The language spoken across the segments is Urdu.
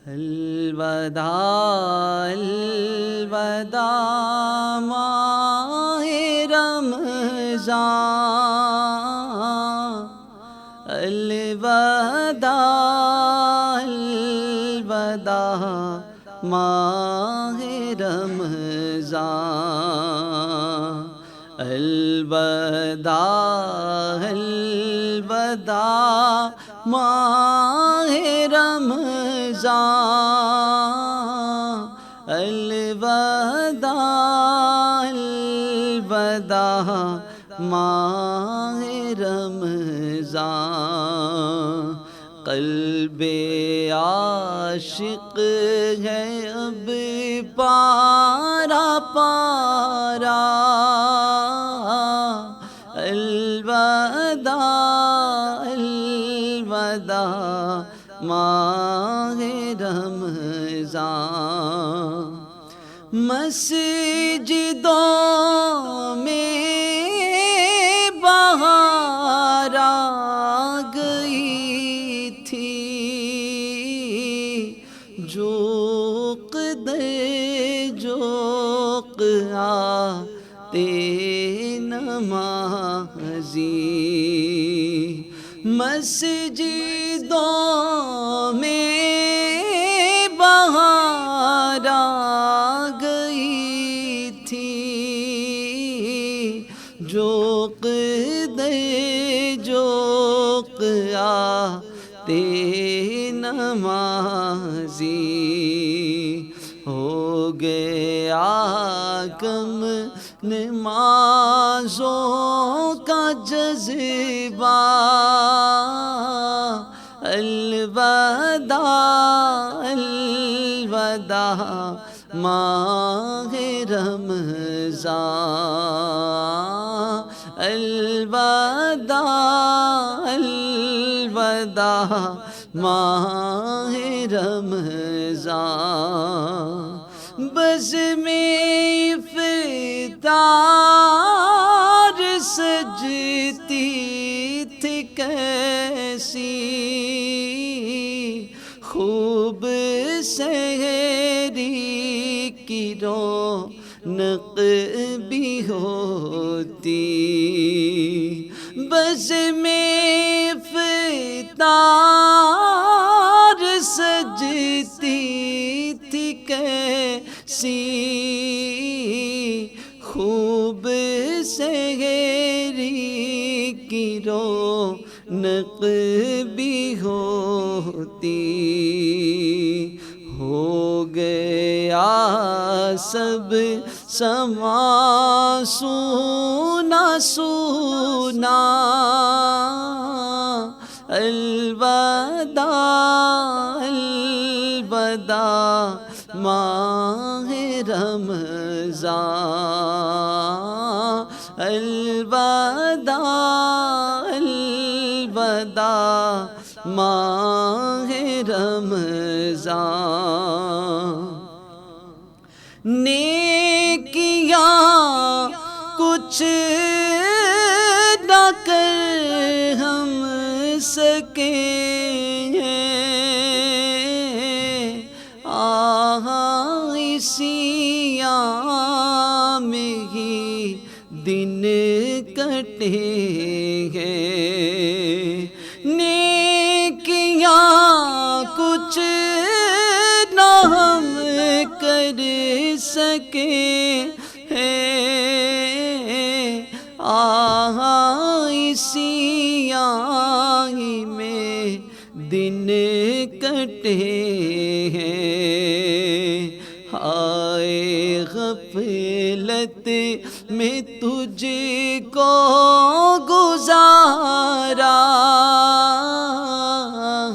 الوداع الوداع ماہ رمضان، الوداع الوداع ماہ رمضان، الوداع الوداع ماہ رمضان، الوداع الوداع ماہ رمضان، قلب عاشق ہے اب پارا پارا، الوداع الوداع ماہ رمضان، مسجدوں میں بہار آ گئی تھی، جوق دے جوق آتے نمازی، مسجدوں میں بہار آ گئی تھی، جوق دے جوق آتے نمازی، ہو گیا کم نمازوں کا جذبہ، الوداع الوداع ماہ رمضان، الوداع الوداع ماہ رمضان، بزم افطار سجتی تھی کیسی، خوب سحری کی رونق بھی ہوتی، بزم افطار سجتی تھی کیسی، خوب سحری کی رونق بھی ہوتی، ہو گیا سب سما سونا سونا، الوداع الوداع ماہ رمضان، الوداع الوداع ماہ رمضان، نیکیاں کچھ نہ کر ہم سکیں ہیں، اسی ایام ہی دن کٹیں ہیں، نیکیاں کچھ نہ ہم کر سکیں ہیں، اسی آئی میں دن کٹے ہیں، ہائے غفلت میں تجھ کو گزارا،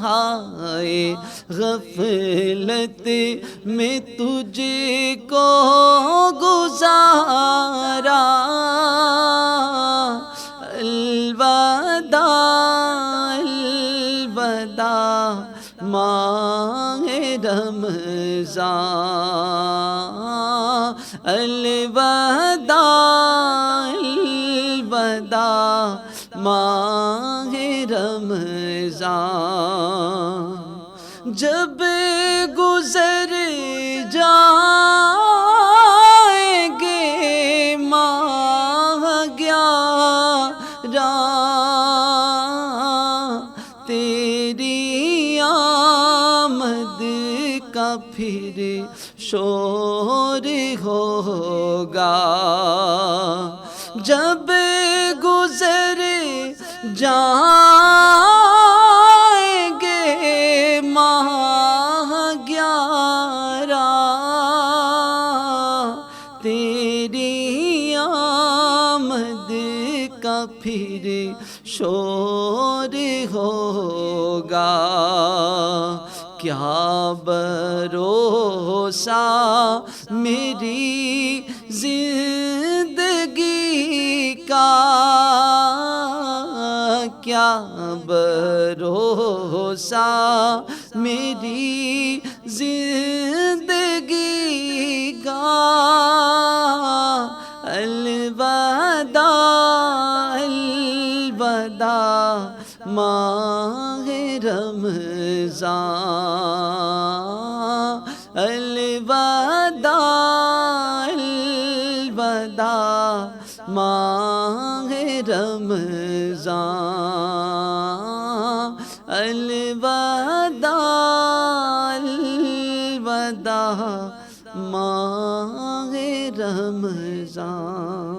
ہائے غفلت میں تجھ کو گزارا، الوداع الوداع ماہ رمضان، الوداع الوداع ماہ رمضان، جب گزر جائیں گے ماہ 11 تیری آمد کا پھر شور ہوگا، جب گزر جائیں گے ماہ 11 تیری آمد کا پھر شور ہوگا، کیا بھروسہ میری زندگی کا، کیا بھروسہ میری زندگی کا، الوداع الوداع ماہ رمضان، الوداع الوداع ماہ رمضان، الوداع الوداع ماہ رمضان۔